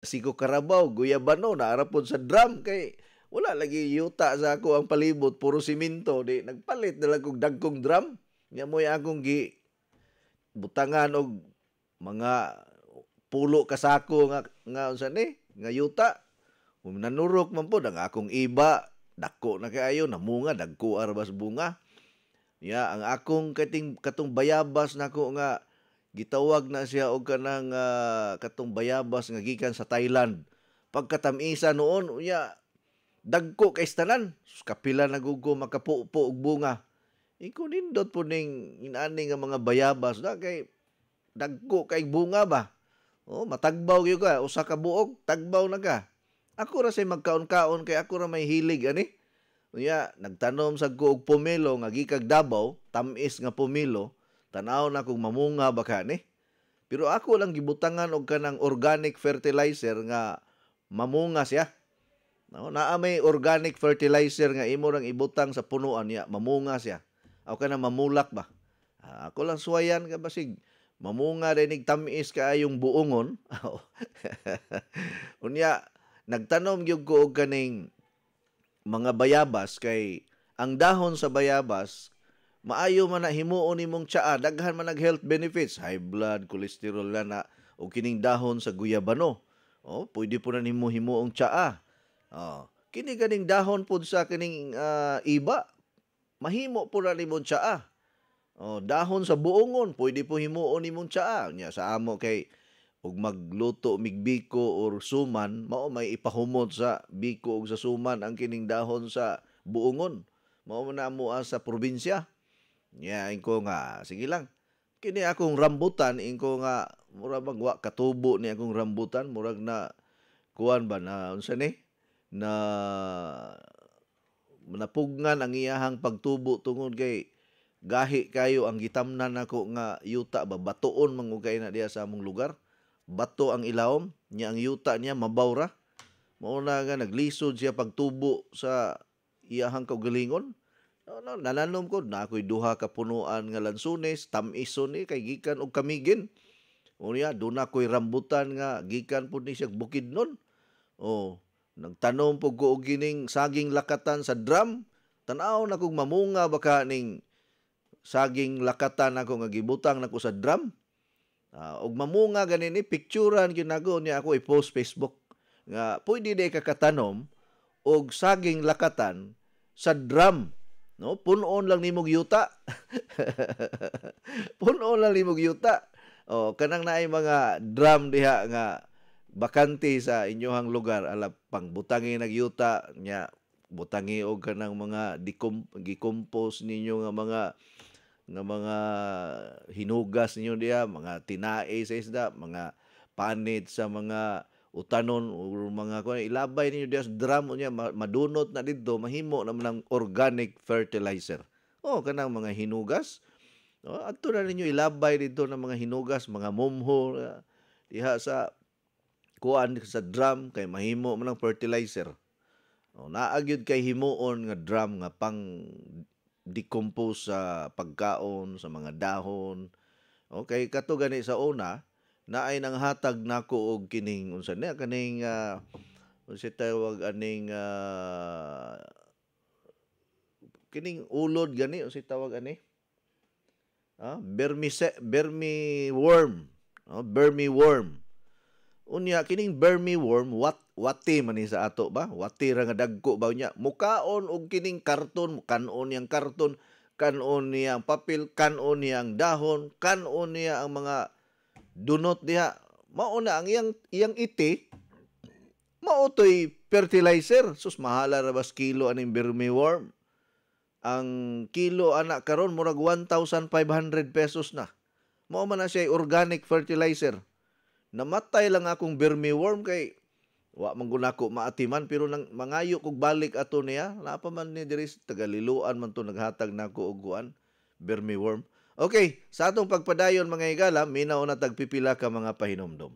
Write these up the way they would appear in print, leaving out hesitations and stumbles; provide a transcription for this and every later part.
Siko Carabao, Guyabano, naarapon sa drum kay wala lagi yuta sa ako ang palibot, puro siminto. Di, nagpalit na lang kong dagkong drum. Nga mo'y akong butangan og mga pulo kasako nga unsa ni nga yuta. Kung nanurok man po ang akong iba, dako na kaayo namunga dagko arbas bunga. Ya, ang akong katong bayabas nako nga gitawag na siya og kanang katong bayabas nga gikan sa Thailand. Pagkatamisa noon, unya dagko kay tanan. Kapila na gugo makapupo og bunga. Iko nindot po ning inani nga mga bayabas na kay dagko kay bunga ba. Oh, matagbaw gyud ka, usa ka buok, tagbaw na ka. Ako ra say magkaon-kaon kay ako ra may hilig ani. Unya nagtanom sa ko og pomelo nga gikag Davao, tamis nga pomelo, tanaw na kung mamunga baka ni. Pero ako lang gibutangan og kanang organic fertilizer nga mamunga siya. No, naa may organic fertilizer nga imo rang ibutang sa punuan niya, mamunga siya. Ako kana mamulak ba? Ako lang suwayan ka basig mamunga dinig tamis kaayong buongon. Unya nagtanom gyud ko og kaning mga bayabas kay ang dahon sa bayabas maayo man na himuon nimong tsaa, daghan man nag health benefits, high blood, cholesterol na o kining dahon sa guyabano. Oh, pwede po na nimo himuong tsaa. Oh, kini ganing dahon pud sa kining iba, mahimo po na nimong tsaa. Oh, dahon sa buongon, pwede po himuon nimong tsaa. Nya sa amo kay ug magluto mig biko or suman, mao may ipahumot sa biko ug sa suman ang kining dahon sa buongon. Mao na mo sa probinsya. Nya ko nga sige lang. Kini akong rambutan ingko nga mura bang wa katubo ni akong rambutan, murag na kuan ba na unsa ni? Na napugngan ang iyahang pagtubo tungod kay gahi kayo ang gitamnan nako nga yuta ba batuon mangugay na diya sa among lugar. Bato ang ilawom, niya ang yuta niya mabawra. Mao na nga naglisod siya pagtubo sa iyahang kaugalingon. No, nananom ko na ako'y duha ka punuan nga lansunes, tamison ni kay gikan og kamigin. Unya do na ko'y rambutan nga gikan pud ni siya bukidnon. Oh, nagtanom po ko og gining saging lakatan sa drum. Tanaw na kog mamunga baka ning saging lakatan ako nga gibutang nako sa drum. Og mamunga ganini picturean ginago niya ako i-post Facebook nga pwede day kakatanom og saging lakatan sa drum. No, punon lang nimog yuta. Punon lang nimog yuta. Oh, kanang naay mga drum diha nga bakante sa inyohang lugar ala pang butangi nagyuta nya butangi og kanang mga gicompose ninyo nga mga hinugas ninyo diha, mga tinae sa isda, mga panit sa mga utanon o mga kuan ilabay ninyo diha sa drum niya madunot na didto mahimo naman ng organic fertilizer. Oh, kanang mga hinugas. Oh, adto na ninyo ilabay dito ng mga hinugas, mga momho diha sa kuan sa drum kay mahimo man ng fertilizer. Oh, naagyud kay himuon nga drum nga pang decompose sa pagkaon, sa mga dahon. Okay, kato gani sa una, naay nang hatag nako og kining unsa niya kaning unsa tawag aning kining ulod gani unsa tawag ani? Bermi worm. Bermi worm. Unya kining bermi worm wati man ni sa ato ba? Wati ra nga dagko ba niya? Mukaon og kining karton, kanon yang karton, kanon niya ang papel, kanon niya ang dahon, kanon niya ang mga dunot diha. Mao na ang iyang iti mao toy fertilizer. Sus mahala ra bas kilo aning bermi worm. Ang kilo ana karon murag 1,500 pesos na. Mao man na siya organic fertilizer. Namatay lang akong bermi worm kay wa man gud nako maatiman pero nang mangayo kog balik ato niya napa man ni diri tagaliluan man to naghatag nako og kuan bermi worm. Okay, sa atong pagpadayon mga higala minaw na tagpipila ka mga pahinomdom.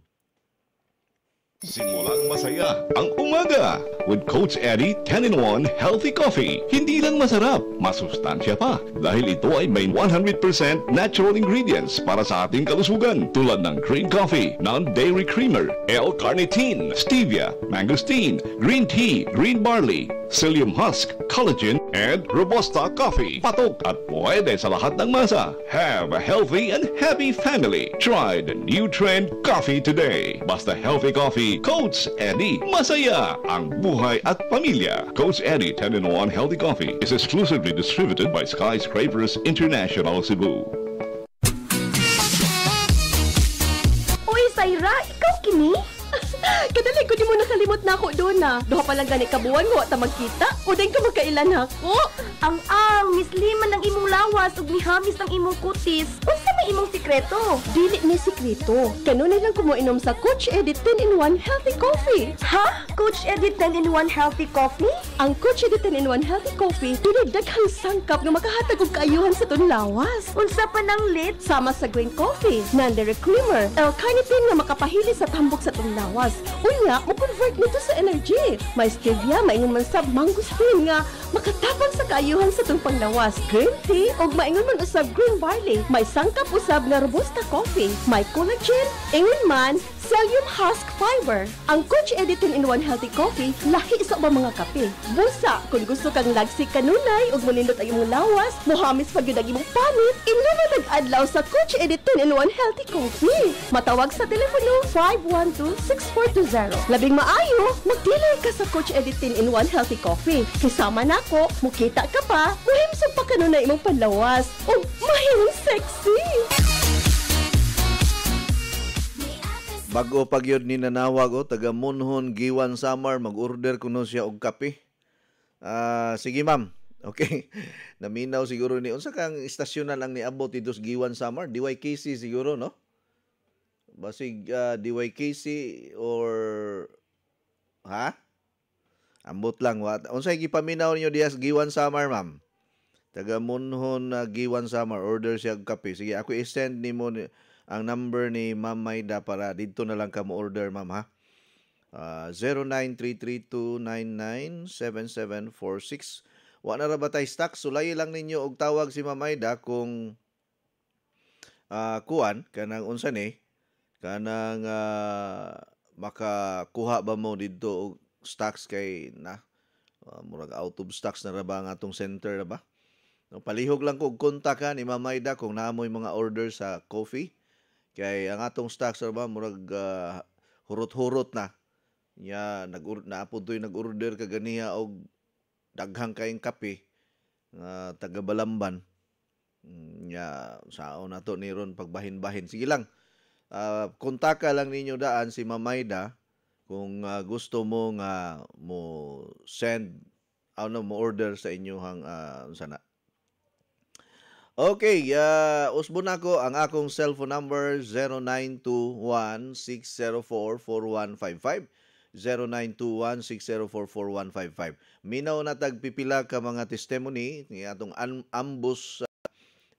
Simulang masaya ang umaga with Coach Eddie 10-in-1 Healthy Coffee. Hindi lang masarap, masustansya pa dahil ito ay may 100% natural ingredients para sa ating kalusugan tulad ng green coffee, non-dairy creamer, L-carnitine, stevia, mangosteen, green tea, green barley, psyllium husk, collagen, and Robusta coffee. Patok at pwede sa lahat ng masa. Have a healthy and happy family. Try the new trend coffee today. Basta healthy coffee, Coach Eddie. Masaya ang buhay at pamilya. Coach Eddie 10-in-1 Healthy Coffee is exclusively distributed by Skyscrapers International Cebu. Uy, Saira, ikaw kini? Kadali ko di mo nakalimot na ako doon na. Duha pa lang gani kabuan mo at magkita. O din ka magkailan ako. Ang misliman ng imong lawas ug mihamis ng imong kutis. Unsa may imong sikreto? Dili ni sikreto. Kanunay lang ko mo inom sa Coach Eddie 10-in-1 Healthy Coffee. Ha? Coach Eddie 10-in-1 Healthy Coffee? Ang Coach Eddie 10-in-1 Healthy Coffee dili daghang sangkap nga makahatag og kaayuhan sa ton lawas. Unsa pa nang lit? Sama sa green coffee, non-dairy creamer, L-carnitine nga makapahili sa tambok sa ton lawas. Unya, mo-convert nito sa energy. May stevia, maingon man sab mangosteen nga makatapang sa kaayuhan sa tong panglawas. Green tea og maingon man usab green barley. May sangkap usab nga robusta coffee. May collagen, ingon man psyllium husk fiber. Ang Coach Eddie 10-in-1 Healthy Coffee lahi sa ubang mga kape. Busa kung gusto kang lagsik kanunay ug manindot ang imong lawas, mohamis pag yun ang imong panit, inuman nag-adlaw sa Coach Eddie 10-in-1 Healthy Coffee. Matawag sa telepono 512-6420. Labing maayo, magdilay ka sa Coach Eddie 10-in-1 Healthy Coffee. Kisama nako, mukita ka pa, muhimsog pa kanunay imong panlawas ug mahimong sexy. Bago pag yun ninanawag taga Munhon, Giwan Samar, mag-order kuno siya og kape. Sige ma'am. Okay. Naminaw siguro ni unsa kang istasyonan ang niabot dito sa Giwan Samar? DYKC siguro, no? Basig DYKC or ha? Ambot lang wat. Unsay gipaminaw niyo diya sa Giwan Samar, ma'am? Taga Munhon, Giwan Samar, order siya og kape. Sige, ako i-send nimo ang number ni Ma'am Maida para dito na lang ka mo order, ma'am, ha? 0933-299-7746. Wala na ra ba tayo stock? Sulay lang ninyo og tawag si Ma'am Maida kung kuan kanang unsa ni kanang makakuha ba mo dito og stocks kay na murag out of stocks na ra ba ang atong center na ba? No, palihog lang ko og kontak ka ni Ma'am Maida kung naamoy mga order sa coffee. Kay ang atong stocks ra ba murag hurot-hurot na. Nya naapod toy nag-order kaganiya og daghang kayong kape nga taga Balamban. Nya saon nato ni ron pagbahin-bahin. Sige lang. Kontaka lang ninyo daan si Mamayda kung gusto mo nga mo send mo order sa inyohang sana. Okay, usbon ako ang akong cellphone number 0921-604-4155. 0921-604-4155. Minaw na tagpipila ka mga testimony ni atong ambush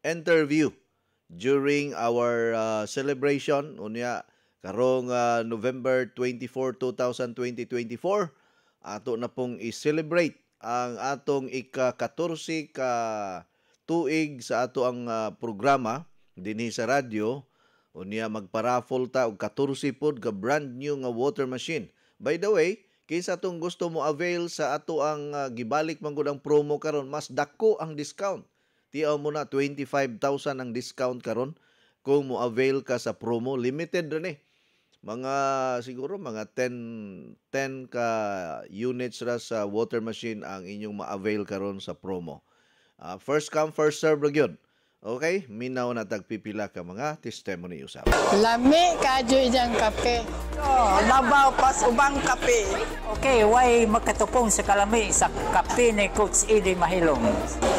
interview during our celebration unya karong November 24, 2024. Ato na pong i-celebrate ang atong ika-14 ka tuig sa ato ang programa dinhi sa radyo. Unya magpa-raffle ta og 14 pod ka brand new nga water machine. By the way, kinsa tong gusto mo avail sa ato ang gibalik man gud ang promo karon, mas dako ang discount. Tiaw mo na 25,000 ang discount karon kung mo avail ka sa promo. Limited rin mga siguro mga 10 ka units ra sa water machine ang inyong ma-avail karon sa promo. First come, first serve ra gyud. Okay? Minaw na tagpipila ka mga testimony usab. Lami kadyo ijang kape. Labaw pas ubang kape. Okay, why makatupong sa kalami sa kape ni Coach Eddie Mahilong?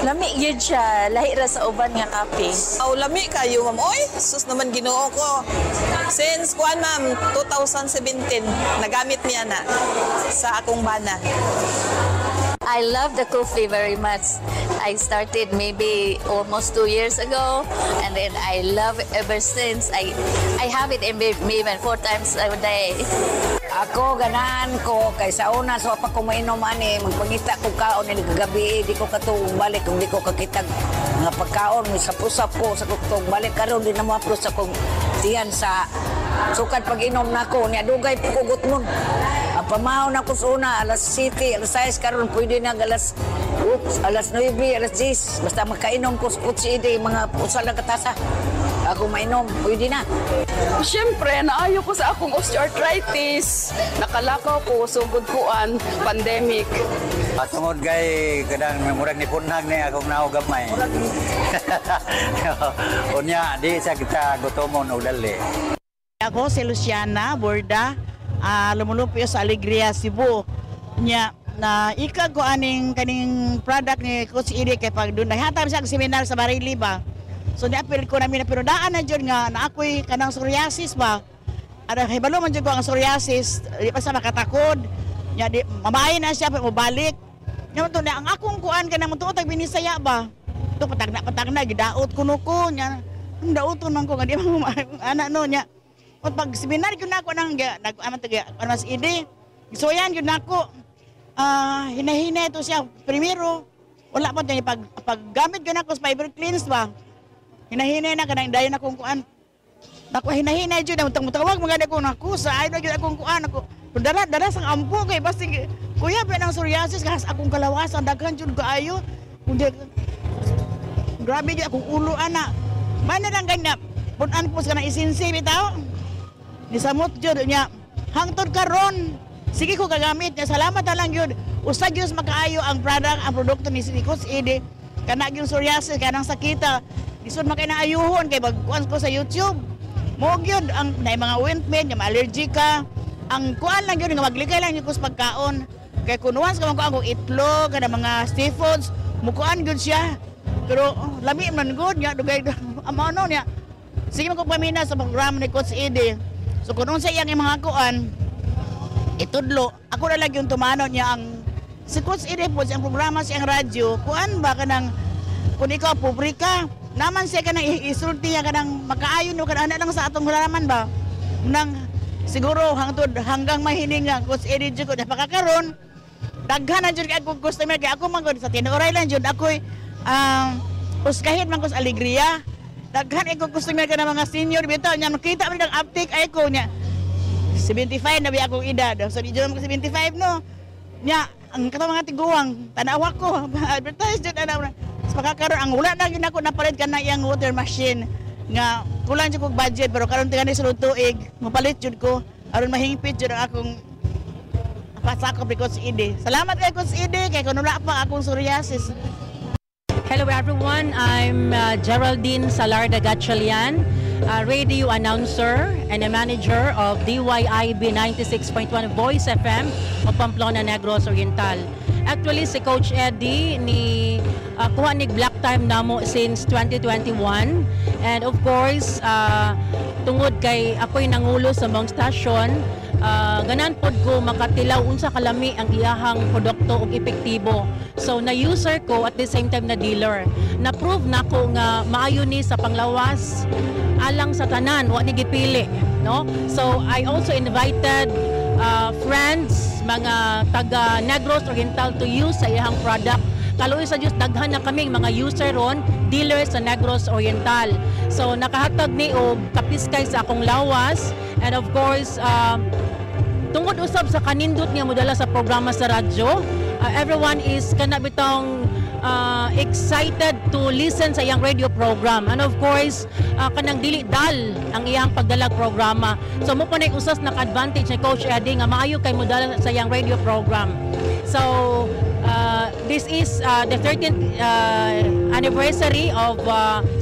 Lami gyud siya, lahi ra sa uban nga kape. Aw lami kayo ma'am. Oy, sus naman Ginoo ko. Since kuan ma'am 2017 nagamit niya na sa akong bana. I love the coffee very much. I started maybe almost 2 years ago, and then I love it ever since. I have it maybe even 4 times a day. Ako ganahan ko kay sa una so pa ko mainom ani magpangita ko kaon ni kagabi di ko katong balik kung di ko kakita mga pagkaon may sapo-sapo sa kutong balik karon di na mo apro sa kong tiyan sa sukad pag-inom nako niya dugay pukugot nun. Pamahaw na ko sa una alas 7 alas 6 karon pwede na alas 9 alas 10 basta makainom ko sa kutsi mga usal na katasa. Ako mainom, pwede na. Siyempre, naayo ko sa akong osteoarthritis. Nakalakaw ko, sugod kuan, pandemic. Tungod kay kadang murag ni punhag ni akong naogamay. Unya, di sa kita gutomon o dali. Ako si Luciana Borda, lumulupyo sa Alegria, Cebu. Nya, na ika ko kaning product ni Coach Iri kay pag doon naghatag siya seminar sa Barili ba. So niapil ko namin na pero daan na dyan nga na ako'y kanang psoriasis ba. Ada hibalo man dyan ko ang psoriasis, di pa sa makatakod. Nya di mamahay na siya mabalik. Nya to na ang akong kuan kanang mo tag binisaya ba. To patagna gidaot kuno ko nya. Ang daoton man ko nga di mo anak no nya. Pag seminar gyud nako nang nag-aman tag mas ide. Gisoyan gyud nako. Hinahinay to siya primero. Wala pa tayo paggamit gyud nako sa fiber cleanse ba. Hinahinay na kanang dayon akong kuan. Nako hinahinay jud mutawag maganda ko nako sa ay na jud akong kuan ako. Dara sang ampo kay basta kuya pa nang psoriasis kas akong kalawasan daghan jud kaayo. Kundi grabe jud akong ulo ana. Mana lang ganyan. Punan po sa kanang isinsi bitaw. Nisamot jud nya hangtod karon. Sige ko gagamit niya. Salamat na lang yun. Usa gyud makaayo ang product, ang produkto ni Coach Ede. Kana gyud psoriasis kanang sakita. Isod makay na ayuhon kay bagkuan ko sa YouTube. Mo gyud ang nay mga ointment, yung allergy ka. Ang kuan lang gyud nga magligay lang gyud ko sa pagkaon. Kay kun once ka man ko itlog kana mga seafoods, mukuan gyud siya. Pero lami man good nya dugay amo no nya. Sige man ko pamina sa programa ni Coach Ede. So kun unsa iyang mga kuan itudlo, ako na lang yung tumano niya ang si Coach Ede po siyang programa siyang radyo. Kuan ba kanang kun ikaw publika naman siya kanang isulti niya kanang makaayon o kanang lang sa atong halaman ba nang siguro hanggang mahining nga Coach Ede jud ko napakakaron daghan na jud kay ako customer kay ako man gud sa tinuray lang jud ako'y uskahit man ko sa Alegria daghan ako customer kanang mga senior bitaw nya makita man ang uptake ay ko nya 75 na biya akong edad so di jud mo 75 no nya ang katong mga tiguang tanawa ko advertise jud ana makakaroon ang wala na gyud ako napalit kana iyang water machine nga kulang jud kog budget pero karon tingani sulod tuig mapalit jud ko aron mahingpit jud ang akong pasakop ni Coach Ede. Salamat kay Coach Ede kay kun wala pa akong psoriasis. Hello everyone, I'm Geraldine Salarda Gatchalian, radio announcer and a manager of DYIB 96.1 Voice FM of Pamplona, Negros Oriental. Actually, si Coach Eddie kuha ni Black Time namo since 2021. And of course, tungod kay ako'y nangulo sa mong stasyon, ganan pod ko makatilaw unsa kalami ang iyahang produkto ug epektibo. So na-user ko at the same time na dealer. Na-prove na ko nga maayo ni sa panglawas alang sa tanan, wa ni gipili, no? So I also invited friends, mga taga Negros Oriental to use sa iyang product. Kaluoy sa Diyos, daghan na kaming mga user ron, dealers sa Negros Oriental. So nakahatag ni og kapiskay sa akong lawas and of course tungod usab sa kanindot nga modala sa programa sa radyo, everyone is kana bitong excited to listen sa iyang radio program and of course kanang dili dal ang iyang pagdalag programa. So mo pa usas naka-advantage ni Coach Eddie nga maayo kay modala sa iyang radio program. So this is the 13th anniversary of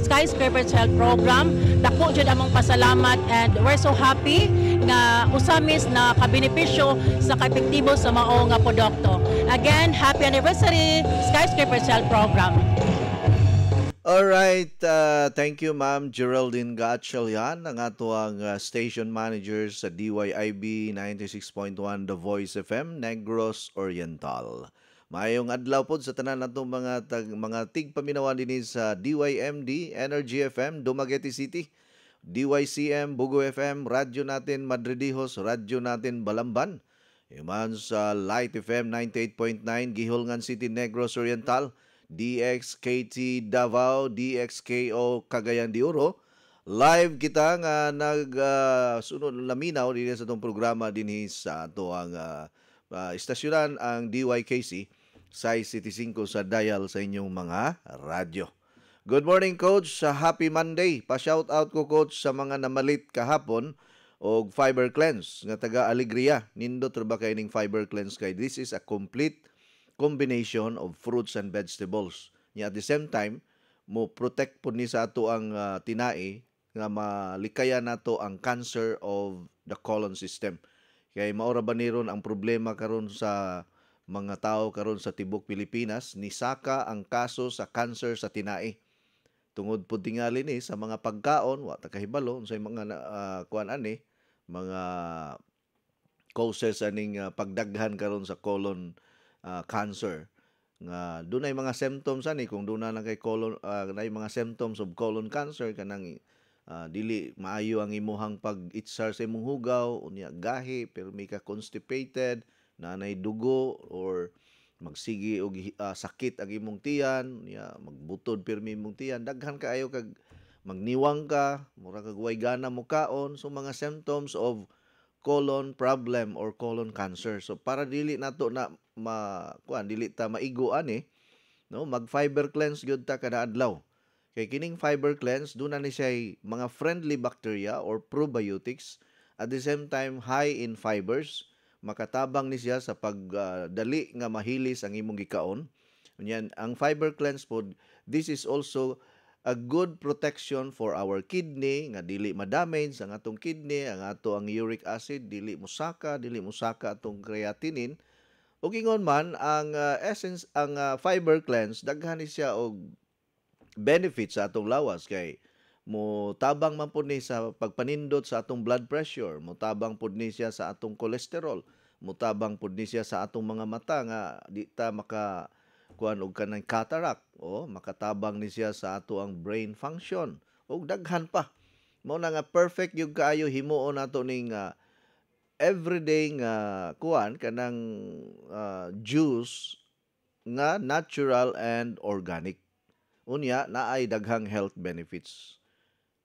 Skyscrapers Health Program. Dako jud among pasalamat and we're so happy nga usamis na kabenepisyo sa kaepektibo sa mao nga produkto. Again, happy anniversary Skyscrapers Health Program. All right, thank you Ma'am Geraldine Gatchalian, ang atuang station manager sa DYIB 96.1 The Voice FM Negros Oriental. Maayong adlaw pod sa tanan natong mga tigpaminawan dinhi sa DYMD Energy FM Dumaguete City. DYCM, Bugo FM, radyo natin Madridihos, radyo natin Balamban. Iman sa Light FM 98.9, Giholngan City, Negros Oriental, DXKT Davao, DXKO Cagayan de Oro. Live kita nga sunod laminaw din sa itong programa din sa ato ang istasyonan ang DYKC sa City 5 sa dial sa inyong mga radyo. Good morning, Coach. Sa Happy Monday. Pa-shout out ko, Coach, sa mga namalit kahapon og fiber cleanse nga taga Alegria. Nindot ra ba kay ning fiber cleanse kay this is a complete combination of fruits and vegetables. At the same time, mo protect po ni sa ato ang tinai nga malikaya nato ang cancer of the colon system. Kay maora ba ni ron ang problema karon sa mga tao karon sa tibok Pilipinas, ni saka ang kaso sa cancer sa tinai. Tungod po tingali ni sa mga pagkaon, wa ta kahibalo unsay mga kuan ani, mga causes aning pagdaghan karon sa colon cancer. Nga dunay mga symptoms ani kung duna lang kay colon nay mga symptoms of colon cancer kanang dili maayo ang imuhang pag-itsar sa imong hugaw, unya gahi, pero may ka constipated, nanay dugo, or magsigi og sakit ang imong tiyan, unya magbutod pirmi imong tiyan, daghan kaayo kag magniwang ka, mura kag way gana mo kaon, so mga symptoms of colon problem or colon cancer. So para dili nato na dili ta maigo ani, no, mag fiber cleanse gyud ta kada adlaw. Kay kining fiber cleanse, doon na ni siya mga friendly bacteria or probiotics. At the same time, high in fibers. Makatabang ni siya sa pagdali nga mahilis ang imong gikaon. Yan, ang fiber cleanse po, this is also a good protection for our kidney, nga dili ma-damage ang atong kidney, ang uric acid, dili musaka atong creatinine. O gingon man, ang essence, ang fiber cleanse, daghan ni siya og benefits sa atong lawas kay mo tabang man pud ni sa pagpanindot sa atong blood pressure, mo tabang pud ni siya sa atong cholesterol, mo tabang pud ni siya sa atong mga mata nga di ta maka kuan og kanang cataract, o makatabang ni siya sa ato ang brain function ug daghan pa. Mao na nga perfect yung kaayo himuon nato ning everyday nga kuan kanang juice nga natural and organic. Unya, naay daghang health benefits.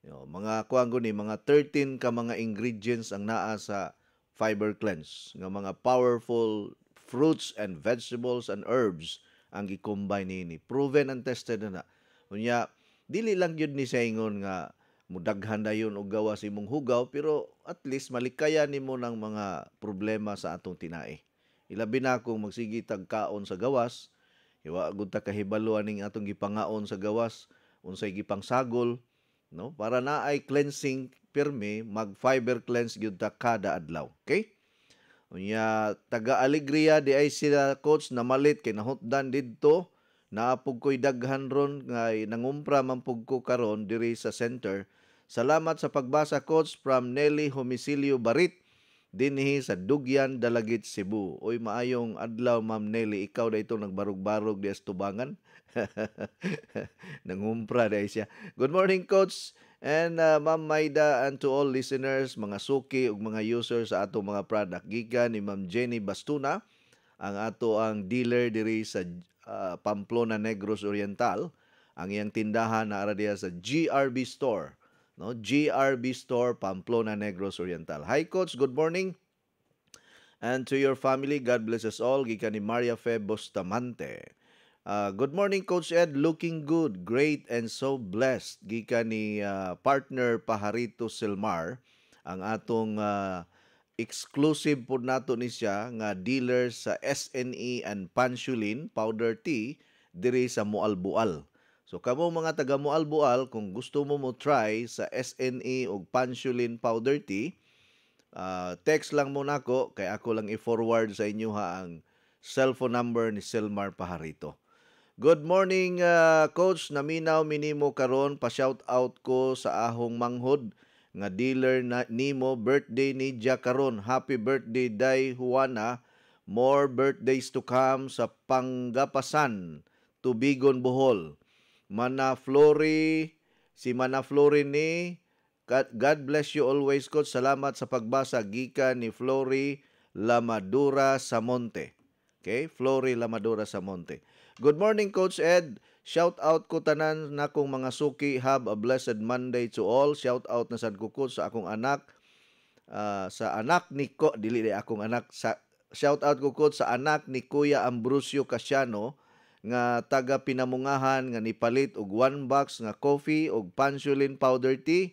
Mga kuwan ni mga 13 ka mga ingredients ang naa sa fiber cleanse. Nga mga powerful fruits and vegetables and herbs ang gi-combine ni. Proven and tested na. Unya, dili lang yun ni sa ingon nga mudaghan na yun o gawas imong hugaw, pero at least malikaya nimo ng mga problema sa atong tinai. Ilabi na kung magsigi tagkaon sa gawas, iwa gud ta kahibalo aning atong gipangaon sa gawas, unsay gipangsagol, no? Para naay cleansing pirmi, mag fiber cleanse gyud ta kada adlaw. Okay? Unya taga Alegria di ay sila, Coach, na malit kay nahutdan didto, naapog ko'y daghan ron nga nangumpra man pug ko karon diri sa center. Salamat sa pagbasa, Coach, from Nelly Homicilio Barit dinhi sa Dugyan, Dalagit, Cebu. Oy, maayong adlaw, Ma'am Nelly. Ikaw na itong nagbarog-barog di Tubangan. Nangumpra dahil siya. Good morning, Coach, and Ma'am Maida, and to all listeners, mga suki ug mga users sa ato mga product. Gikan ni Ma'am Jenny Bastuna, ang ato ang dealer diri sa Pamplona, Negros Oriental. Ang iyang tindahan na ara diha sa GRB Store. No, GRB Store, Pamplona, Negros Oriental. Hi, Coach. Good morning. And to your family, God bless us all. Gikan ni Maria Fe Bustamante. Good morning, Coach Ed. Looking good, great, and so blessed. Gikan ni partner Pajarito Silmar. Ang atong exclusive po nato ni siya nga dealer sa SNE and Pansulin powder tea diri sa Mualbual. So kamo mga taga Mualbual, kung gusto mo try sa SNE o Pansulin powder tea, text lang mo nako kay ako lang i-forward sa inyo ang cellphone number ni Silmar Pajarito. Good morning, Coach. Naminaw minimo karon, pa-shout out ko sa ahong manghod nga dealer na nimo, birthday ni Dia karon. Happy birthday, Day Juana. More birthdays to come sa Panggapasan, Tubigon, Bohol. Si Mana Flori ni God bless you always, Coach. Salamat sa pagbasa. Gikan ni Flory Lamadura Samonte. Okay? Flory Lamadura Samonte. Good morning, Coach Ed. Shout out ko tanan na kong mga suki. Have a blessed Monday to all. Shout out na sad ko, Coach, sa akong anak. Sa anak ni ko, dili akong anak. Shout out ko, Coach, sa anak ni Kuya Ambrosio Casiano nga taga Pinamungahan nga nipalit og 1 box nga coffee og Pansulin powder tea,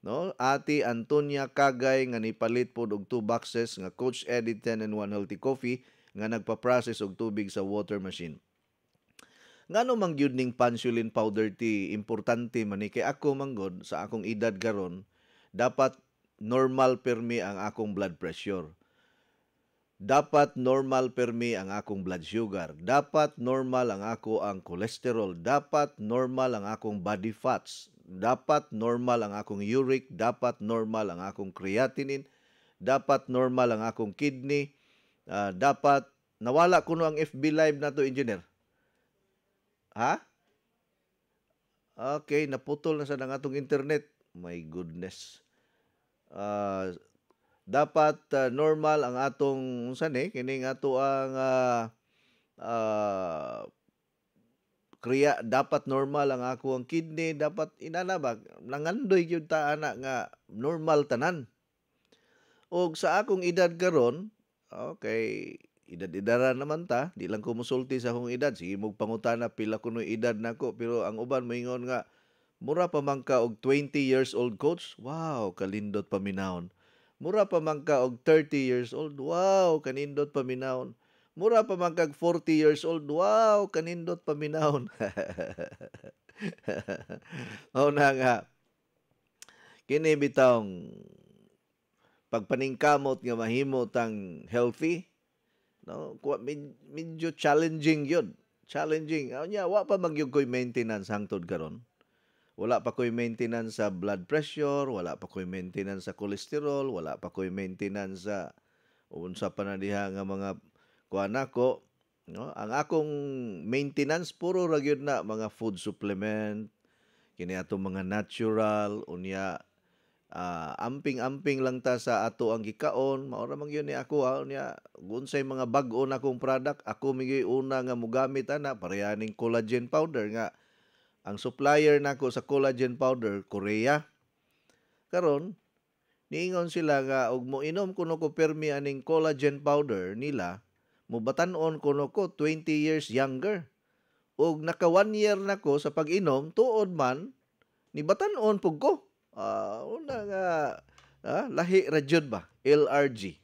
no? Ati Antonia Kagay nga nipalit pod og 2 boxes nga Coach Eddie 10-in-1 healthy coffee nga nagpa-process og tubig sa water machine. Ngano man gyud ning Pansulin powder tea importante man ni kay ako manggod sa akong edad karon dapat normal permi ang akong blood pressure. Dapat normal permi ang akong blood sugar. Dapat normal ang ako ang cholesterol. Dapat normal ang akong body fats. Dapat normal ang akong uric. Dapat normal ang akong creatinine. Dapat normal ang akong kidney. Dapat nawala kuno ang FB Live na to, engineer. Ha? Okay, naputol na sa atong internet. My goodness. Dapat normal ang atong kining ato ang dapat normal ang ako ang kidney, dapat inanabag nangandoy gyud ta ana nga normal tanan. Og sa akong edad karon, okay, edad-edara naman ta, di lang ko musulti sa akong edad, sige mo pangutana pila kuno edad nako, pero ang uban moingon nga mura pa man ka og 20 years old, Coach. Wow, kalindot paminahon. Mura pa man ka og 30 years old. Wow, kanindot paminahon. Mura pa man kag 40 years old. Wow, kanindot paminahon. O na nga. Kini bitawng pagpaningkamot nga mahimo tang healthy. No, medyo challenging yun. Challenging. Nya wa pa magyud koy maintenance hangtod karon. Wala pa ko'y maintenance sa blood pressure, wala pa ko'y maintenance sa cholesterol, wala pa ko'y maintenance sa unsa pa na diha nga mga kuan ako, no? Ang akong maintenance puro ra gyud na mga food supplement, kini ato mga natural, unya amping-amping lang ta sa ato ang gikaon, mao ra man gyud ni ako unya unsay mga bag-o na akong product, ako migi una nga mogamit ana parehaning collagen powder nga ang supplier nako sa collagen powder, Korea. Karon, niingon sila nga og moinom kuno ko permi aning collagen powder nila, mubatan-on kuno ko 20 years younger. Og naka 1 year nako sa pag-inom, tuod man ni batan-on pug ko. Una nga lahi ra jud ba? LRG.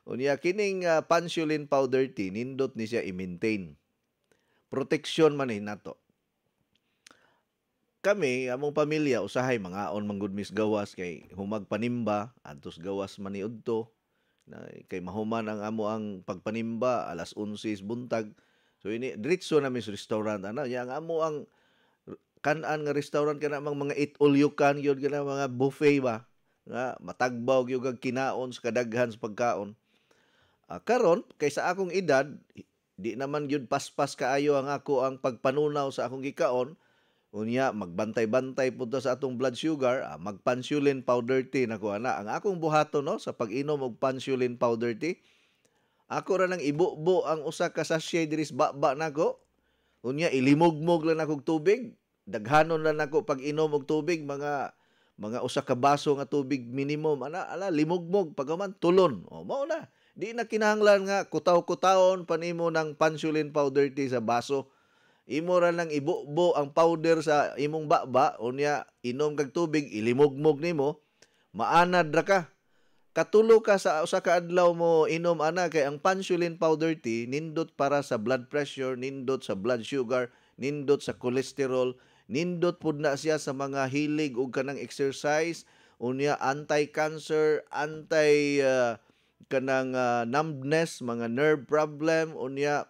Unya kining Pansulin powder tea nindot ni siya i-maintain. Proteksyon man nato. Kami, among pamilya, usahay mga on manggud mis gawas kay humag panimba, adtos gawas man ni udto. Kay mahuman ang amo ang pagpanimba alas 11 buntag. So ini diretso na mis restaurant ana, yang amo ang kan-an nga restaurant kana mga eat all you can gyud kana mga buffet ba. Nga matagbaw gyud kag kinaon sa kadaghan sa pagkaon. Karon kay sa akong edad di naman gyud paspas kaayo ang ako ang pagpanunaw sa akong gikaon. Unya magbantay-bantay punta sa atong blood sugar, magpansulin powder tea nako ana. Ang akong buhaton no sa pag-inom og pansulin powder tea, ako ra nang ibubo ang usa ka sachet diris baba nako. Unya ilimugmog lang nako og tubig. Daghanon lang nako pag-inom og tubig, mga usa ka baso nga tubig minimum. Ala limugmog pagaman tulon. O mao na. Di na kinahanglan nga kutaw-kutawon panimo ng pansulin powder tea sa baso. Imo ra lang ibubo ang powder sa imong baba, unya inom kag tubig, ilimugmog nimo, maanad ra ka. Katulo ka sa usa ka adlaw mo inom ana kay ang pansulin powder tea nindot para sa blood pressure, nindot sa blood sugar, nindot sa cholesterol, nindot pud na siya sa mga hilig og kanang exercise, unya anti-cancer, kanang numbness, mga nerve problem, unya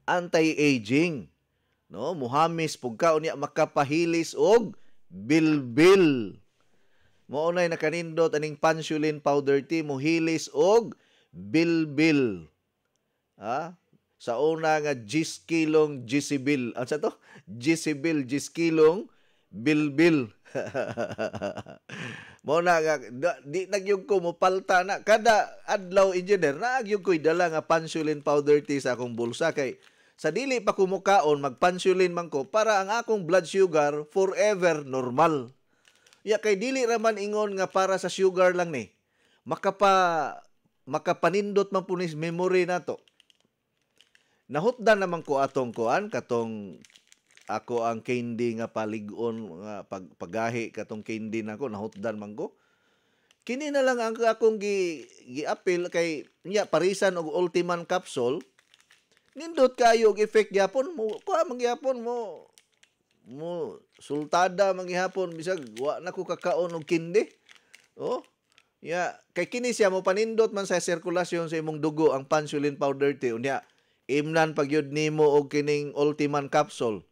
anti-aging. No, muhamis pugka unya makapahilis og bilbil. Mao nay nakanindot aning pansulin powder tea muhilis og bilbil. Sa una nga 10 kilong Jisibil. Ano sa to? Jisibil, 10 kilong bilbil. Mo na nga di nagyug ko mo palta na kada adlaw engineer na nagyug ko'y dala nga pansulin powder tea sa akong bulsa kay sa dili pa kumukaon magpansulin man ko para ang akong blood sugar forever normal. Ya kay dili ra man ingon nga para sa sugar lang ni. Makapanindot man punis memory nato. Nahutdan naman ko atong kuan katong ako ang candy nga palig-on nga pagahi katong candy nako nahutdan man ko. Kini na lang ang akong gi-appeal kay niya parisan og Ultiman capsule. Nindot kayo og effect gyapon mo kuha mangyapon mo sultada manghihapon bisag wa na ko kakaon og candy. Oh. Ya kay kini siya mo panindot man sa sirkulasyon sa imong dugo ang pansulin powder tea unya imnan pagyud nimo og kining Ultiman capsule.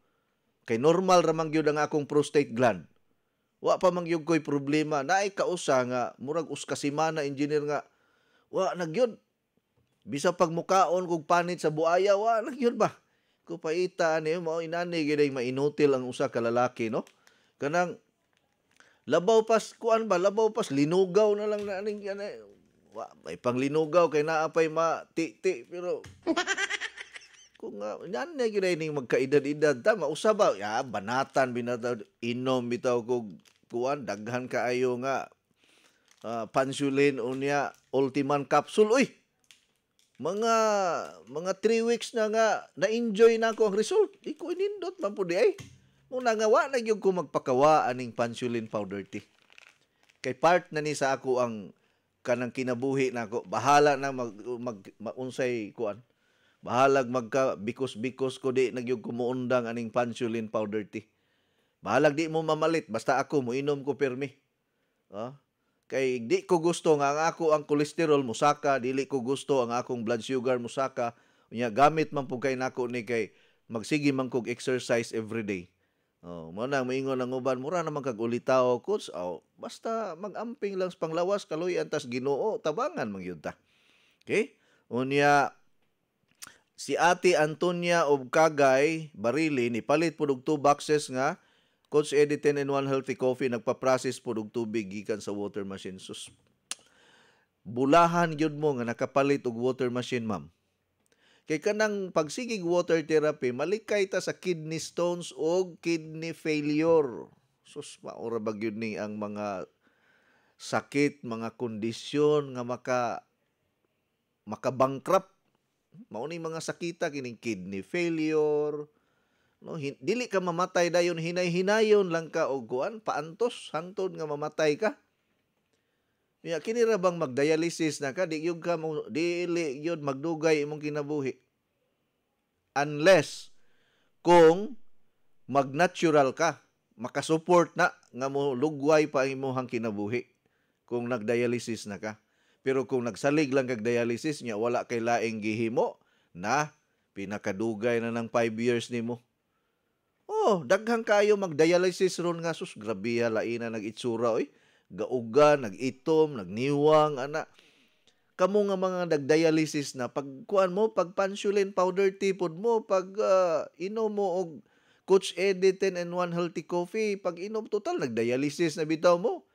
Kay normal ra man gyud ang akong prostate gland. Wa pa man gyud ko'y problema. Naay kausa nga murag uskasimana engineer nga wa nagyud. Bisa pag mukaon kog panit sa buaya wa nagyud ba. Kupaita ani mo inani gyud mainutil ang usa ka lalaki no. Kanang labaw pas kuan ba labaw pas linugaw na lang na aning wa may panglinugaw kay naa pay ti pero kung yan na ning magkaedad-edad ta mausaba ya banatan binataw inom bitaw kog kuan daghan kaayo nga pansulin unya Ultiman capsule uy mga 3 weeks na nga na-enjoy na ko ang result di ko inindot man pud ay muna nga wa na gyud ko magpakawa aning pansulin powder tea kay part na ni sa ako ang kanang kinabuhi nako bahala na unsay kuan bahalag magka bikos-bikos ko di nagyug kumuundang aning pansulin powder tea. Bahalag di mo mamalit basta ako mo inom ko pirmi. Kay di ko gusto nga ang ako ang kolesterol musaka, dili ko gusto ang akong blood sugar musaka. Unya gamit man pug kay nako ni kay magsige man kog exercise every day. Mo nang moingon ang uban mura naman kag ulitaw coach. Basta magamping lang sa panglawas kaloy antas Ginoo tabangan man gyud ta. Okay? Unya si Ate Antonia of Cagay, Barili, nipalit po og 2 boxes nga Coach Eddie 10-in-1 Healthy Coffee, nagpa-process po og tubig gikan sa water machine. Sus, bulahan yun mo nga nakapalit og water machine, ma'am. Kay kanang pagsigig water therapy, malikay ta sa kidney stones o kidney failure. Sus, maura ba yun ni ang mga sakit, mga kondisyon nga maka-bankrupt. Mao ni mga sakita kining kidney failure no dili ka mamatay dayon hinay-hinayon lang ka og kuan paantos hantod nga mamatay ka ya kini ra bang magdialysis na ka dili gyud magdugay imong kinabuhi unless kung mag-natural ka makasupport na nga mo lugway pa imong kinabuhi kung nagdialysis na ka. Pero kung nagsalig lang kag dialysis niya, wala kay laing gihimo na pinakadugay na ng 5 years nimo. Daghang kayo magdialysis ron nga sus grabe lain na nag-itsura oy. Gaugan, nag-itom, nagniwang ana. Kamo nga mga nagdialysis na pagkuan mo, pag pansulin powder tea pod mo, pag inom mo og Coach Eddie 10-in-1 Healthy Coffee, pag inom total nagdialysis na bitaw mo.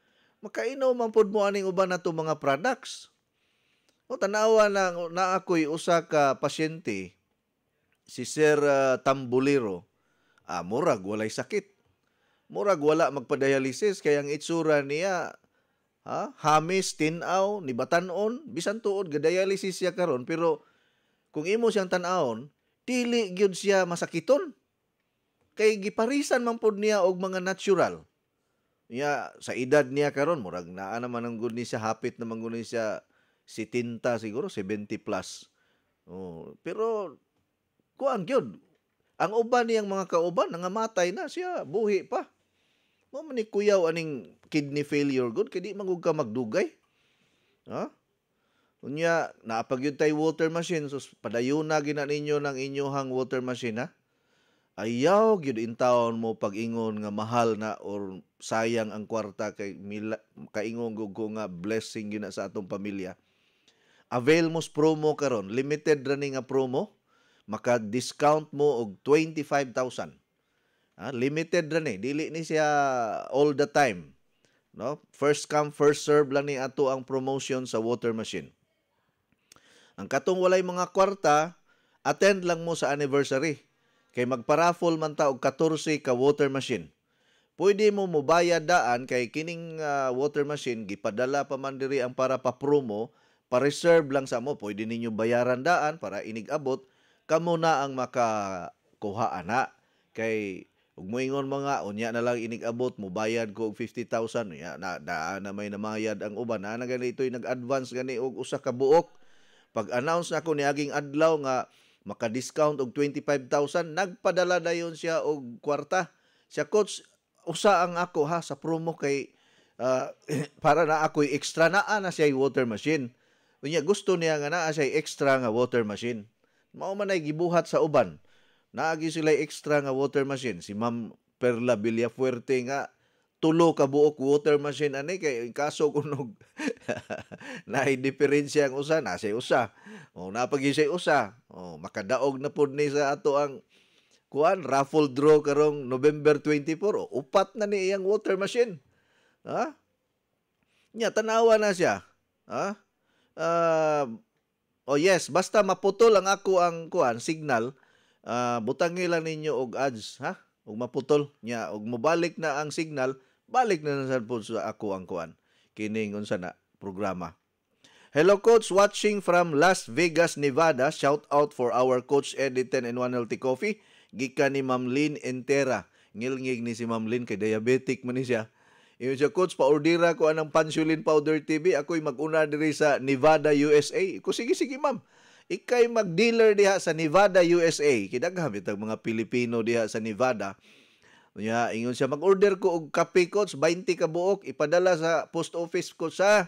Makainom man pod mo aning uban nato mga products. Tanawa na ako'y usa ka pasyente si Sir Tambuliro. Murag walay sakit. Murag wala magpa-dialysis kaya ang itsura niya hamis, tinaw, nibatan-on, bisan tuod ga-dialysis siya karon pero kung imo siyang tan-awon, dili gyud siya masakiton. Kay giparisan man pod niya og mga natural. Sa edad niya karon murag naa naman ang gud ni siya hapit naman gud ni siya 70 siguro 70 plus. Pero kuan gyud ang uban niyang mga kauban nangamatay na siya buhi pa. Mo man ni kuyaw aning kidney failure gud kay di magug ka magdugay. Unya naapagyud tay water machine so padayon na gina ninyo ng inyohang water machine ha. Ayaw gyud intawon mo pag-ingon nga mahal na or sayang ang kwarta kay kaingon ko nga blessing gyud na sa atong pamilya. Avail mo promo karon, limited ra ni nga promo, maka-discount mo og 25,000. Limited ra ni, dili ni siya all the time. No? First come, first serve lang ni ato ang promotion sa water machine. Ang katong walay mga kwarta, attend lang mo sa anniversary. Kay magparaffle man ta og 14 ka water machine. Pwede mo mobayad daan kay kining water machine gipadala pa man diri ang para pa promo, pa-reserve lang sa mo. Pwede ninyo bayaran daan para inig-abot kamo na ang makakuha ana. Kay ug moingon mga unya na lang inig-abot mo bayad ko og 50,000 ya na may namayad ang uban na ganito'y nag-advance gani og usa ka buok. Pag-announce na ako niaging adlaw nga maka-discount og 25,000, nagpadala dayon siya og kwarta. Siya, coach, usa ang ako ha sa promo kay para na ako'y extra naa na siya water machine. Unya gusto niya nga naa siya extra nga water machine. Mao man ay gibuhat sa uban. Naagi sila extra nga water machine. Si Ma'am Perla Villafuerte nga tulo ka buok water machine ani kay kaso kunog naay diferensya ang usa na siya usa. Napagi siya usa. Makadaog na pud ni sa ato ang raffle draw karong November 24. Upat na ni iyang water machine. Nya tanawa na siya. Yes, basta maputol ang ako ang signal. Butangi lang ninyo og ads, og maputol nya og mobalik na ang signal, balik na sa po sa ako ang kining unsa na programa. Hello coach, watching from Las Vegas, Nevada. Shout out for our coach Eddie 10 and 1 Healthy Coffee. Gikan ni Ma'am Lynn Entera. Ngilngig ni si Ma'am Lynn kay diabetic man ni siya. Iyon siya, coach, paordira ko anang Pansulin Powder TV. Ako'y mag-una diri sa Nevada, USA. Sige, ma'am. Ikay mag-dealer diha sa Nevada, USA. Kidaghamit ang mga Pilipino diha sa Nevada. Ingon siya, mag-order ko og kape, coach, 20 ka buok, ipadala sa post office ko sa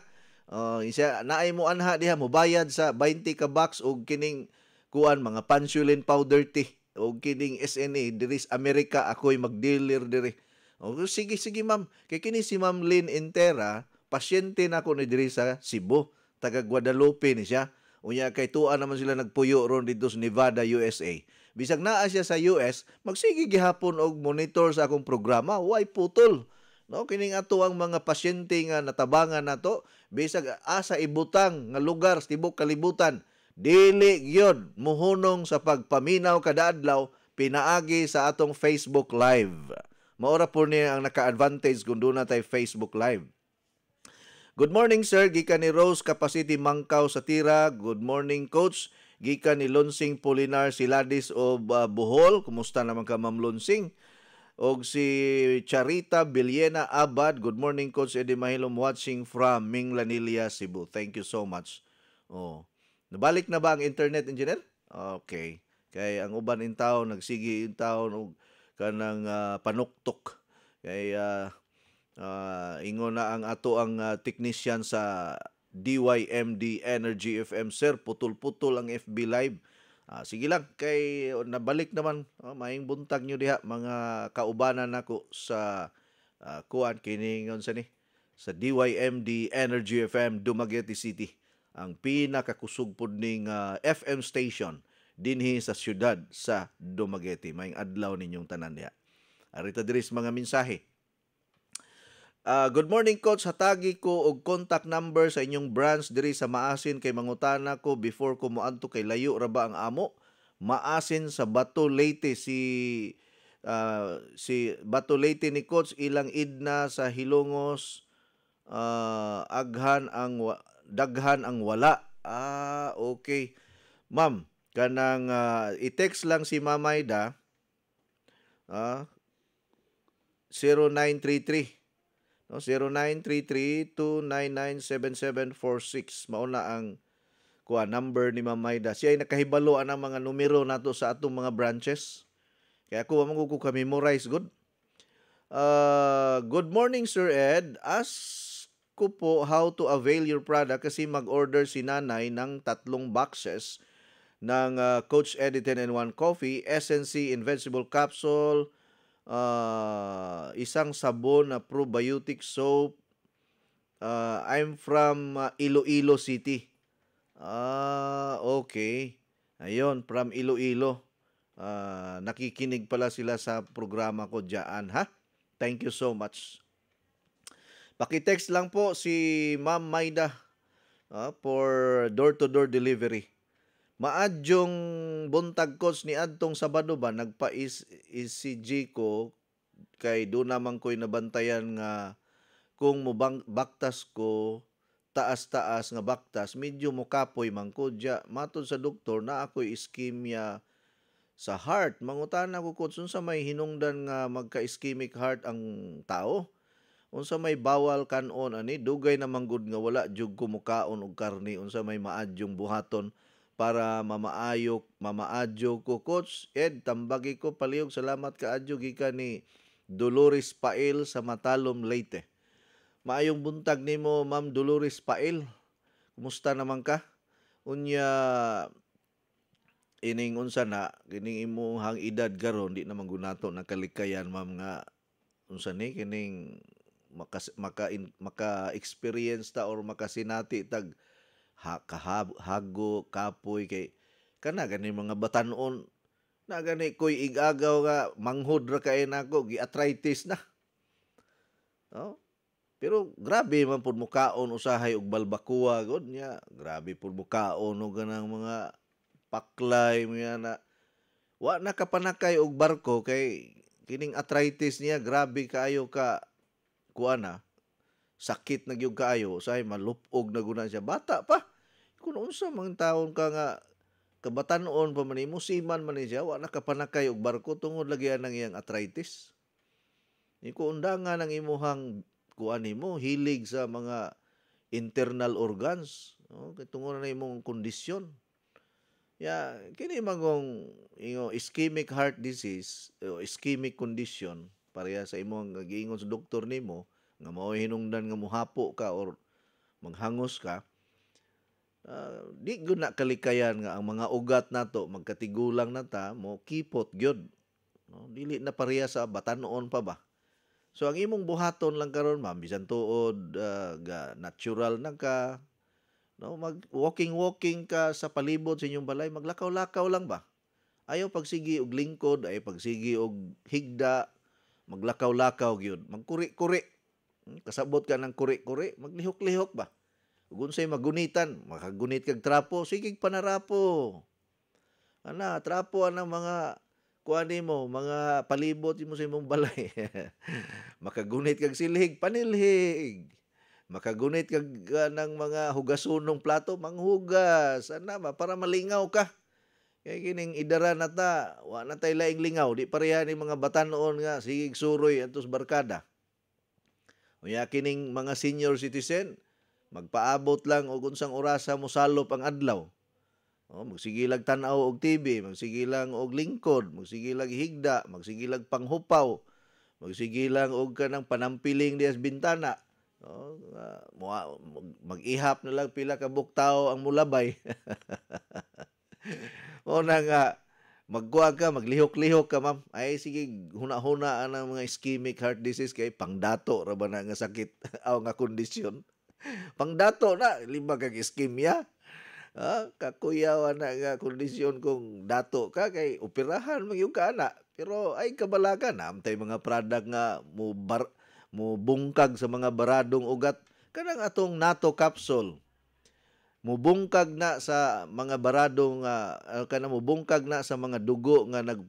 naay mo anha diha mo bayad sa 20 ka box og kining mga Pansulin powder tea og kining SNA diri sa Amerika. Ako'y mag-dealer diri. Sige, ma'am. Kay kini si Ma'am Lynn Entera, pasyente na ako ni diri sa Cebu, taga Guadalupe ni siya. Unya kay tuan naman sila nagpuyo ron dito sa Nevada, USA. Bisag naa siya sa US, magsige gihapon og monitor sa akong programa, way putol. No, kining ato ang mga pasyente nga natabangan nato, bisag asa ibutang nga lugar sa tibok kalibutan, dili gyud muhunong sa pagpaminaw kada adlaw pinaagi sa atong Facebook Live. Maora po niya ang naka-advantage kung doon na tayo Facebook Live. Good morning, sir. Gikan ni Rose Capacity Mangkaw sa Tira. Good morning, coach. Gikan ni Lonsing Polinar Siladis o Bohol. Kumusta naman ka, Ma'am Lonsing? O si Charita Biliena Abad. Good morning, Coach Eddie Mahilom, watching from Minglanilla, Cebu. Thank you so much. Nabalik na ba ang internet, engineer? Okay. Kaya ang uban in town, nagsigi in town, kanang panuktok. Kaya ingon na ang ato ang technician sa DYMD Energy FM. Sir, putol-putol ang FB Live. Sige lang, kay nabalik naman. Maing buntag nyo diha, mga kaubanan nako sa kiningon sa DYMD Energy FM, Dumaguete City. Ang pinakakusog pod ning FM station dinhi sa syudad sa Dumaguete. Maing adlaw ninyong tanan diha. Arita diris mga mensahe. Good morning, Coach. Hatagi ko og contact number sa inyong branch diri sa Maasin kay mangutana ko before ko moadto kay layo ra ba ang amo. Maasin sa Bato Leyte si Bato Leyte ni Coach, ilang idna sa Hilongos, daghan ang wala. Okay. Ma'am, kanang i-text lang si Mamayda 0933 0933-299-7746. Mauna ang number ni Ma'am Maida. Siya ay nakahibalo ang mga numero nato sa atong mga branches. Kaya ako mamang ko ka-memorize good. Good morning, Sir Ed. Ask ko po how to avail your product kasi mag-order si nanay ng 3 boxes ng Coach Eddie 10 and 1 Coffee, SNC Invincible Capsule, isang sabon na probiotic soap. I'm from Iloilo City. Okay. Ayun, from Iloilo. nakikinig pala sila sa programa ko diyan, ha? Thank you so much. Paki-text lang po si Ma'am Maida for door-to-door delivery. Maadyong buntag coach ni adtong Sabado ba nagpa-ECG ko kay do naman ko'y nabantayan nga kung baktas ko taas-taas nga baktas medyo mokapoy man ko diya. Matod sa doktor na ako'y ischemia sa heart. Mangutana ko coach unsa may hinungdan nga magka-ischemic heart ang tao? Unsa may bawal kanon ani dugay na manggod nga wala jud kumukaon og karni unsa may maadyong buhaton para mamaadyo ko coach Ed tambagi ko palihog salamat kaadyo gikan ni Dolores Pail sa Matalom Leyte. Maayong buntag nimo Ma'am Dolores Pail. Kumusta naman ka? Unya ining unsa na kining imong edad karon di naman gunato na kalikayan ma'am nga unsa ni kining maka-experience ta or makasinati tag hago kapoy kay kana gani mga batanon na gani koy igagaw nga manghod ra kay nako gi-arthritis na. Oh? Pero grabe man pud mukaon usahay og balbakua god nya. Grabe pud mukaon og ganang mga paklay mga na wa nakapanakay og barko kay kining arthritis niya grabe kaayo ka kuana sakit na gyud kaayo usahay malupog na guna siya bata pa kun unsa man taon ka nga kabatanon pa man imo siman man siya wa nakapanakay og barko tungod lagi ang iyang arthritis. Iko undangan ang imuhang kuan nimo hilig sa mga internal organs kay tungod na imong kondisyon. Ya, kini magong ischemic heart disease o ischemic condition pareha sa imong giingon sa doktor nimo nga mao hinungdan nga muhapo ka or maghangos ka. Di gyud na kalikayan nga ang mga ugat nato magkatigulang na ta mo kipot gyud. No, dili na pareha sa batanon pa ba. So ang imong buhaton lang karon ma'am bisan tuod ga natural na ka. No, mag walking ka sa palibot sa inyong balay, maglakaw-lakaw lang ba? Ayaw pagsigi og lingkod, ayaw pagsigi og higda, maglakaw-lakaw gyud, magkuri-kuri. Kasabot ka ng kuri-kuri, maglihok-lihok ba? Ug unsay magunitan, makagunit kag trapo, sige panarapo. Ana, trapo anang mga kuan nimo, mga palibot mo sa imong balay. Makagunit kag silhig, panilhig. Makagunit kag ng mga hugasunong plato, manghugas. Ana ba para malingaw ka. Kay kining idara na ta, wa na tay laing lingaw, di pareha ni mga batanon nga sigig suroy antos barkada. Unya kining mga senior citizen, magpaabot lang og unsang orasa mo salop ang adlaw. Magsigilag tan-aw og TV, magsigilang og lingkod, magsigilag higda, magsigilag panghupaw, magsigilang og kanang panampiling dias bintana. Mag-ihap na lang pila ka buktaw ang mulabay. O na nga, magkuha ka, maglihok-lihok ka, ma'am. Ay, sige, huna-huna ang mga ischemic heart disease kay pangdato ra ba na nga sakit o nga kondisyon. Pangdato na, lima kag ischemia. Kakuyawan na nga kondisyon kung dato ka kay operahan magyug ka na. Pero ay kabalaga na amtay mga product nga mo bungkag sa mga baradong ugat kanang atong NATO capsule. Mubungkag na sa mga baradong kanang mubungkag na sa mga dugo nga nag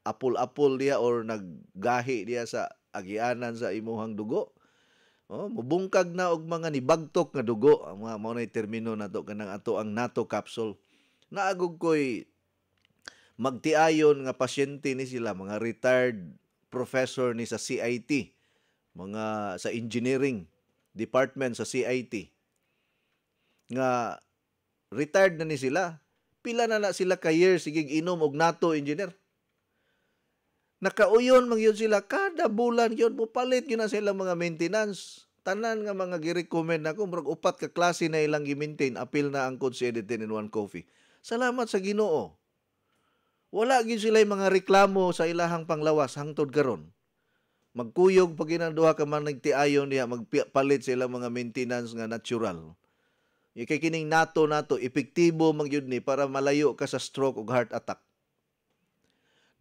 apol-apol diya or naggahi diya sa agianan sa imuhang dugo. Mubungkag na og mga nibagtok nga dugo ang mga mao nay termino nato kanang ato ang NATO capsule. Naagog koy magtiayon nga pasyente ni sila mga retired professor ni sa CIT, mga sa engineering department sa CIT nga retired na ni sila. Pila na sila ka years sigig inom og NATO engineer. Nakauyon man yun sila kada bulan yun mupalit yun na sila mga maintenance. Tanan nga mga gi-recommend ako murag upat ka klase na ilang gi-maintain apil na ang Coach Eddie 10-in-1 Coffee. Salamat sa Ginoo. Wala gyud sila mga reklamo sa ilahang panglawas hangtod karon. Magkuyog pag ginanduha ka man nagtiayon niya magpalit sila mga maintenance nga natural. Kay kining NATO epektibo man gyud ni para malayo ka sa stroke ug heart attack.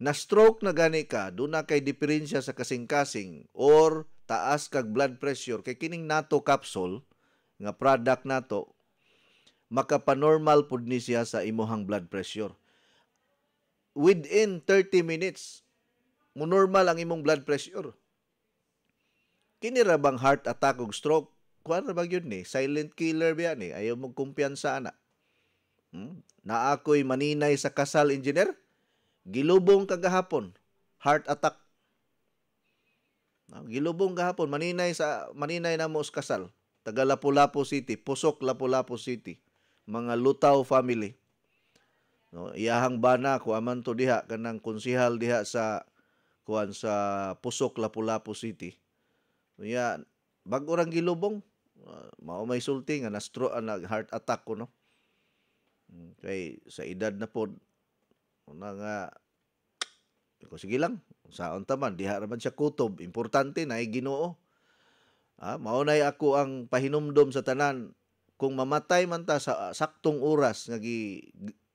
na stroke na gani ka, doon na kay diferensya sa kasing-kasing or taas kag blood pressure, kay kining nato capsule, nga product nato, makapanormal pud ni siya sa imuhang blood pressure. Within 30 minutes, mo normal ang imong blood pressure. Kini ra bang heart attack ug stroke? Kuan ra bang yun ni? Silent killer ba ni? Ayaw mong kumpiyansa ana. Na ako'y maninay sa kasal, engineer. Gilubong kagahapon. Heart attack. Gilubong gahapon. Maninay na mo sa kasal. Taga Lapu-Lapu City. Pusok Lapu-Lapu City. Mga Lutaw family. No, iyahang bana ko aman to diha kanang konsihal diha sa kuan sa Pusok Lapu-Lapu City. Ya bag orang gilubong mao may sulti nga nag heart attack ko no. Kay sa edad na pod una nga ko sige lang saon ta man diha ra man siya kutob, importante na ay Ginoo. Mao nay ako ang pahinumdom sa tanan kung mamatay man ta sa saktong oras nga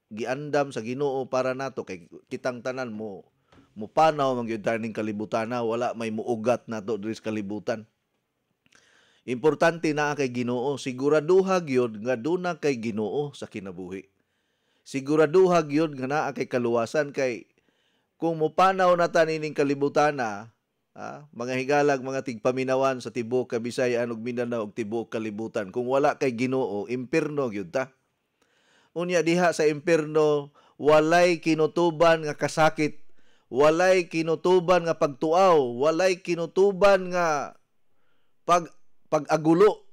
giandam sa Ginoo para nato kay kitang tanan mo panaw man gyud taning kalibutan na wala may muugat nato diri sa kalibutan. Importante na kay Ginoo, siguraduha gyud nga duna kay Ginoo sa kinabuhi. Siguraduha gyud nga naa kay kaluwasan kay kung mopanaw na ta nining kalibutan na mga higalag mga tigpaminawan sa tibuok Kabisayan ug Mindanao ug tibuok kalibutan, kung wala kay Ginoo, impierno gyud ta. Unya diha sa impierno walay kinutuban nga kasakit, walay kinutuban nga pagtuaw, walay kinutuban nga pag-agulo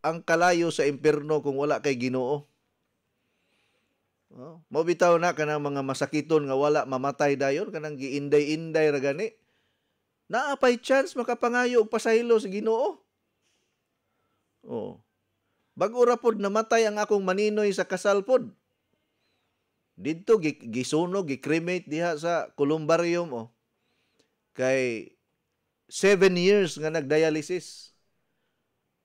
ang kalayo sa impierno kung wala kay Ginoo. Mabitaw na kanang mga masakiton nga wala mamatay dayon, kanang giinday-inday ra gani. Naapay chance makapangayo og pasaylo sa Ginoo. Bag-o ra pod namatay ang akong maninoy sa kasal pod. Didto gisunog, gi-cremate diha sa columbarium Kay 7 years nga nagdialysis.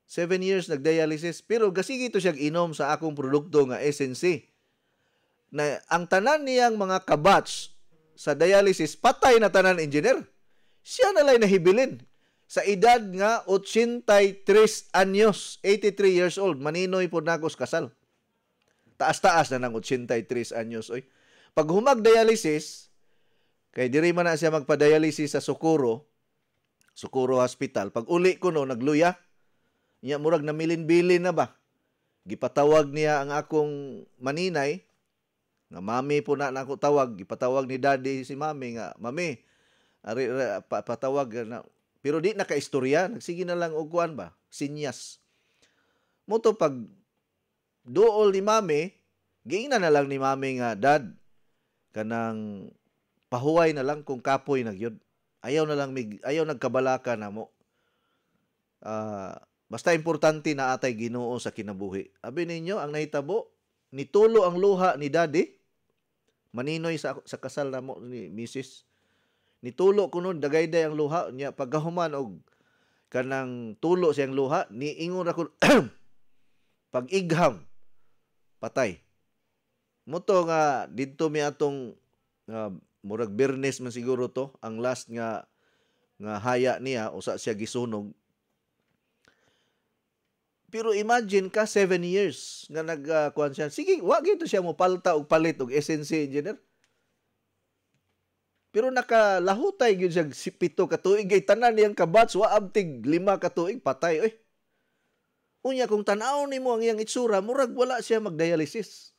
7 years nagdialysis pero gasigi to siyang inom sa akong produkto nga SNC. Na ang tanan niyang mga kabatch sa dialysis patay na tanan, engineer. Siya na lang nahibilin. Sa edad nga 83 anyos, 83 years old, maninoy po na ako sa kasal. Taas-taas na ng 83 anyos. Pag humag-dialysis, kay diri man na siya magpa-dialysis sa Socorro Hospital. Pag uli ko nagluya, niya murag na milin-bilin na ba? Gipatawag niya ang akong maninay, nga mami po na ako tawag, gipatawag ni daddy si mami nga, mami, patawag na. Pero di naka-istorya, nagsige na lang og kuan ba? Sinyas. Moto pag duol ni mami, giingnan na lang ni mami nga, dad, kanang pahuway na lang kung kapoy nagyod. Ayaw nagkabalaka na mo. Basta importante na atay Ginoo sa kinabuhi. Abi ninyo, ang nahitabo, nitulo ang luha ni daddy, maninoy sa kasal na mo ni Mrs. Nitulo ko nun, dagayday ang luha niya, pagkahuman og kanang tulo siyang luha, niingon ako, pag-igham, patay. Muto nga, dito mi atong, murag Bernes man siguro to, ang last nga haya niya, usa siya gisunog. Pero imagine ka, 7 years nga nagkuhan siya. Sige, wag ito siya mo palta og palit og SNC, engineer. Pero nakalahutay gyud siya 7 ka tuig, kay tanan niyang kabats wa abtig 5 ka tuig patay. Unya kung tan-aw nimo ang iyang itsura, murag wala siya magdialysis.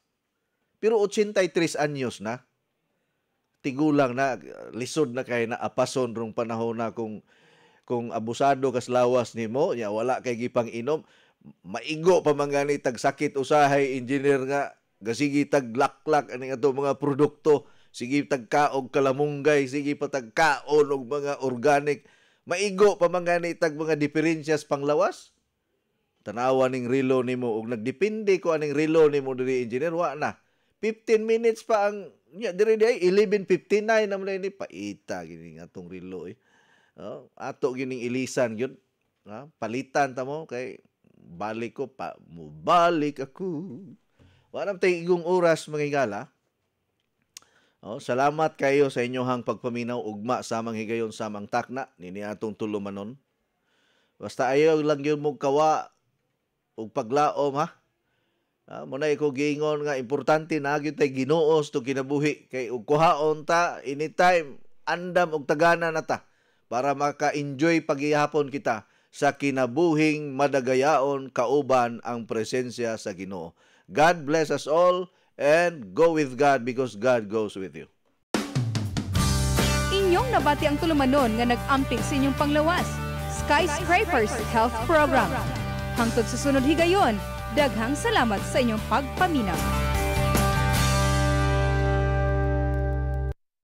Pero 83 anyos na. Tigulang na, lisod na kay na apason rong panahon na kung abusado kas lawas nimo, nya wala kay gipang inom, maigo pa man gani tag sakit usahay, engineer nga gasigi tag laklak ani ato mga produkto. Sige tagkaog kalamunggay, sige pa tagkaon og mga organic. Maigo pa man gani tag mga diferensyas panglawas. Tanawa ning relo nimo og nagdepende ko aning relo nimo diri, engineer, wa na. 15 minutes pa ang diri 11:59 naman ni paita gini nga tong relo ato gining ilisan gyud. Palitan ta mo kay balik ko pa mubalik ako. Wa na tay igong oras mga higala. Salamat kayo sa inyohang pagpaminaw ugma samang higayon samang takna nini atong tulumanon. Basta ayaw lang yun mo kawa ug paglaom ha. Muna ko giingon nga importante na gyud tay Ginuos to kinabuhi kay ug kuhaon ta anytime andam og tagana na ta para maka-enjoy paghihapon kita sa kinabuhing madagayaon kauban ang presensya sa Ginoo. God bless us all and go with God because God goes with you. Inyong nabati ang tulumanon nga nag-amping sa inyong panglawas. Skyscrapers Health Program. Hangtod sa sunod higayon, daghang salamat sa inyong pagpaminaw.